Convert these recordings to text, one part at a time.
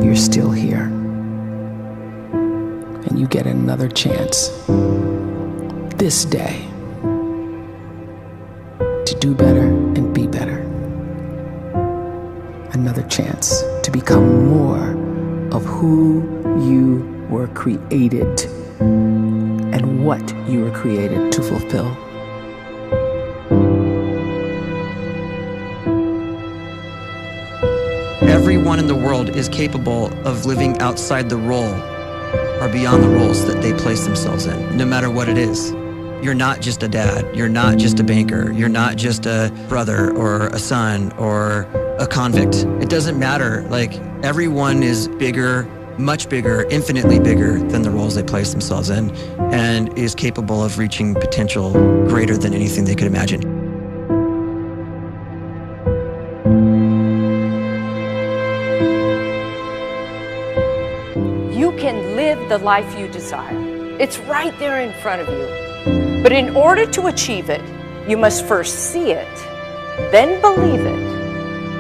you're still here. And you get another chance this day to do better and be better. Another chance to become more of who you were created and what you were created to fulfill. Everyone in the world is capable of living outside the role or beyond the roles that they place themselves in, no matter what it is. You're not just a dad, you're not just a banker, you're not just a brother or a son or a convict. It doesn't matter. Like, everyone is bigger, much bigger, infinitely bigger than the roles they place themselves in, and is capable of reaching potential greater than anything they could imagine. You can live the life you desire. It's right there in front of you. But in order to achieve it, you must first see it, then believe it,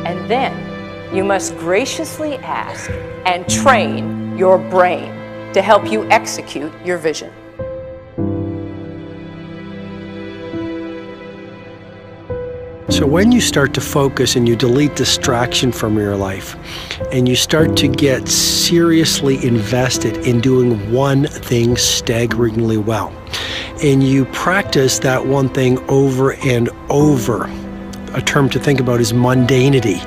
and then you must graciously ask and train your brain to help you execute your vision. So when you start to focus and you delete distraction from your life, and you start to get seriously invested in doing one thing staggeringly well, and you practice that one thing over and over, a term to think about is mundanity.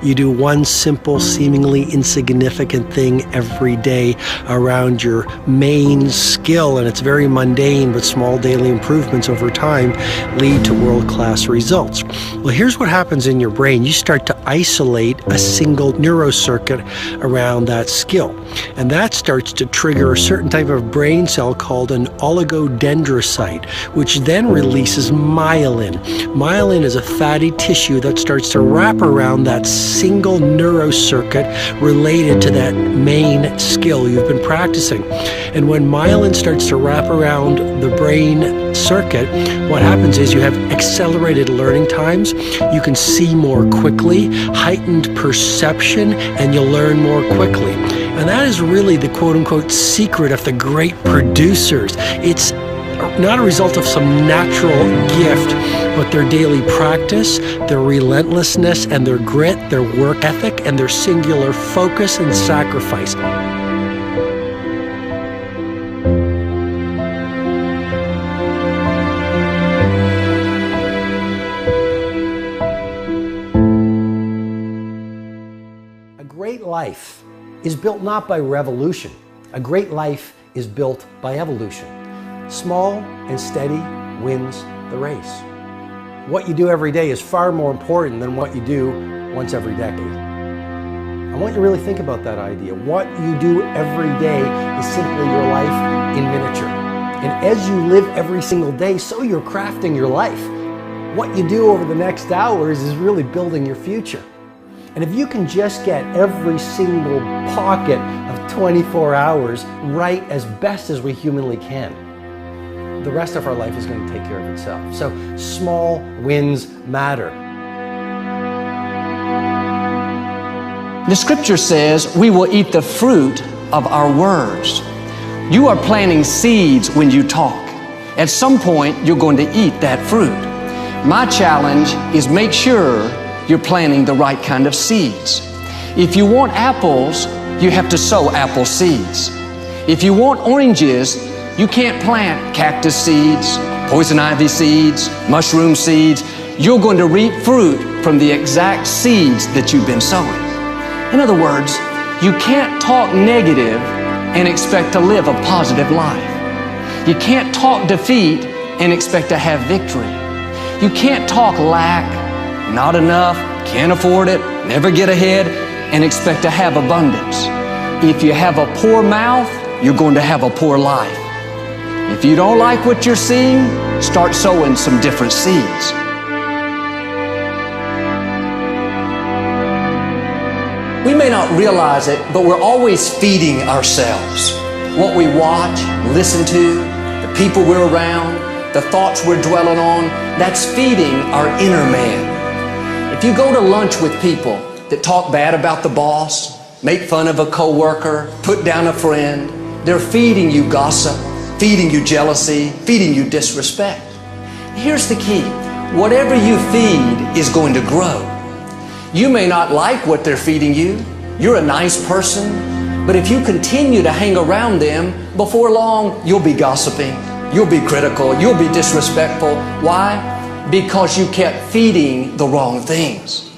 You do one simple, seemingly insignificant thing every day around your main skill, and it's very mundane, but small daily improvements over time lead to world-class results. Well, here's what happens in your brain. You start to isolate a single neurocircuit around that skill, and that starts to trigger a certain type of brain cell called an oligodendrocyte, which then releases myelin. Myelin is a fatty tissue that starts to wrap around that single neurocircuit related to that main skill you've been practicing. And when myelin starts to wrap around the brain circuit, what happens is you have accelerated learning times, you can see more quickly, heightened perception, and you'll learn more quickly. And that is really the quote-unquote secret of the great producers. It's not a result of some natural gift, but their daily practice, their relentlessness and their grit, their work ethic, and their singular focus and sacrifice. A great life is built not by revolution. A great life is built by evolution. Small and steady wins the race. What you do every day is far more important than what you do once every decade. I want you to really think about that idea. What you do every day is simply your life in miniature. And as you live every single day, so you're crafting your life. What you do over the next hours is really building your future. And if you can just get every single pocket of 24 hours right as best as we humanly can, the rest of our life is going to take care of itself. So small wins matter. The scripture says we will eat the fruit of our words. You are planting seeds when you talk. At some point, you're going to eat that fruit. My challenge is make sure you're planting the right kind of seeds. If you want apples, you have to sow apple seeds. If you want oranges, you can't plant cactus seeds, poison ivy seeds, mushroom seeds. You're going to reap fruit from the exact seeds that you've been sowing. In other words, you can't talk negative and expect to live a positive life. You can't talk defeat and expect to have victory. You can't talk lack, not enough, can't afford it, never get ahead, and expect to have abundance. If you have a poor mouth, you're going to have a poor life. If you don't like what you're seeing, start sowing some different seeds. We may not realize it, but we're always feeding ourselves. What we watch, listen to, the people we're around, the thoughts we're dwelling on, that's feeding our inner man. If you go to lunch with people that talk bad about the boss, make fun of a coworker, put down a friend. They're feeding you gossip, feeding you jealousy, feeding you disrespect. Here's the key. Whatever you feed is going to grow. You may not like what they're feeding you. You're a nice person, but if you continue to hang around them, before long, you'll be gossiping, you'll be critical, you'll be disrespectful. Why? Because you kept feeding the wrong things.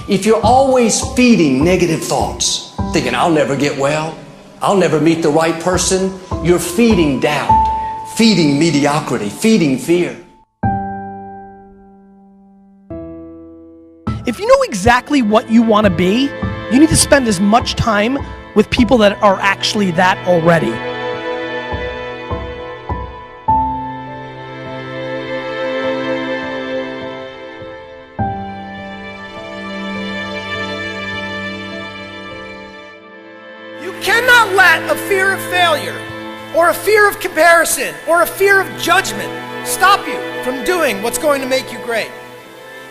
If you're always feeding negative thoughts, thinking, I'll never get well, I'll never meet the right person, you're feeding doubt, feeding mediocrity, feeding fear. If you know exactly what you want to be, you need to spend as much time with people that are actually that already. You cannot let a fear of failure, or a fear of comparison, or a fear of judgment stop you from doing what's going to make you great.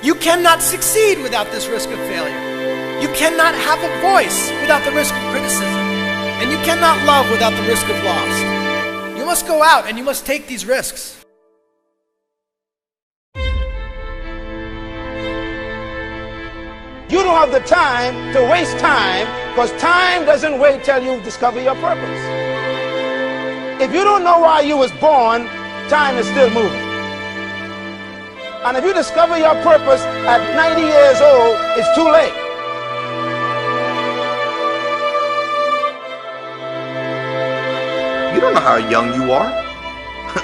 You cannot succeed without this risk of failure. You cannot have a voice without the risk of criticism. And you cannot love without the risk of loss. You must go out and you must take these risks. You don't have the time to waste time, because time doesn't wait till you discover your purpose. If you don't know why you was born, time is still moving. And if you discover your purpose at 90 years old, it's too late. You don't know how young you are.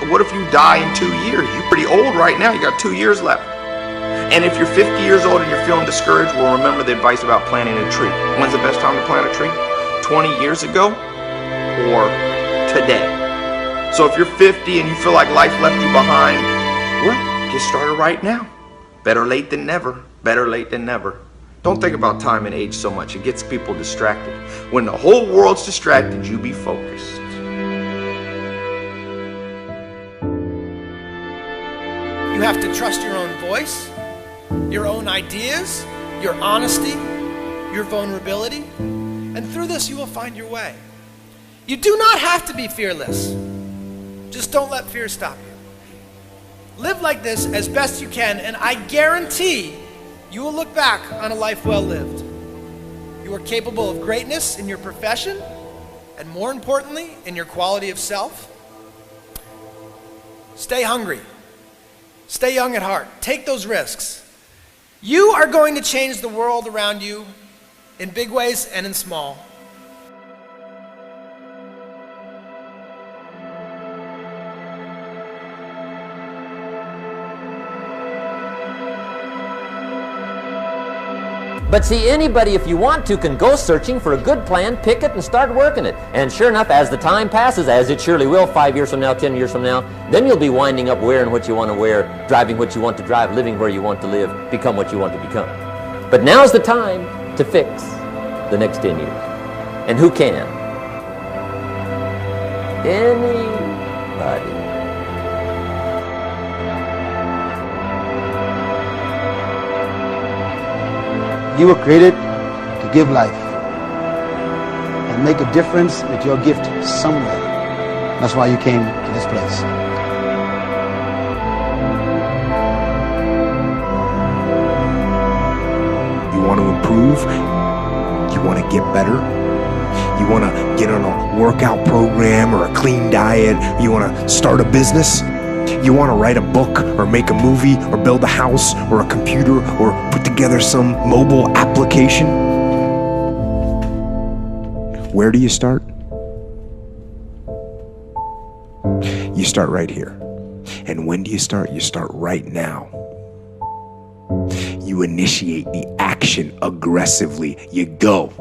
What if you die in 2 years? You're pretty old right now. You got 2 years left. And if you're 50 years old and you're feeling discouraged, well, remember the advice about planting a tree. When's the best time to plant a tree? 20 years ago or today? So if you're 50 and you feel like life left you behind, well, get started right now. Better late than never. Better late than never. Don't think about time and age so much. It gets people distracted. When the whole world's distracted, you be focused. You have to trust your own voice, your own ideas, your honesty, your vulnerability, and through this you will find your way. You do not have to be fearless. Just don't let fear stop you. Live like this as best you can, and I guarantee you will look back on a life well lived. You are capable of greatness in your profession, and more importantly, in your quality of self. Stay hungry. Stay young at heart. Take those risks. You are going to change the world around you in big ways and in small. But see, anybody, if you want to, can go searching for a good plan, pick it, and start working it. And sure enough, as the time passes, as it surely will 5 years from now, 10 years from now, then you'll be winding up wearing what you want to wear, driving what you want to drive, living where you want to live, become what you want to become. But now's the time to fix the next 10 years. And who can? Anybody. You were created to give life and make a difference with your gift somewhere. That's why you came to this place. You want to improve? You want to get better? You want to get on a workout program or a clean diet? You want to start a business? You want to write a book or make a movie or build a house or a computer or put together some mobile application? Where do you start? You start right here. And when do you start? You start right now. You initiate the action aggressively. You go.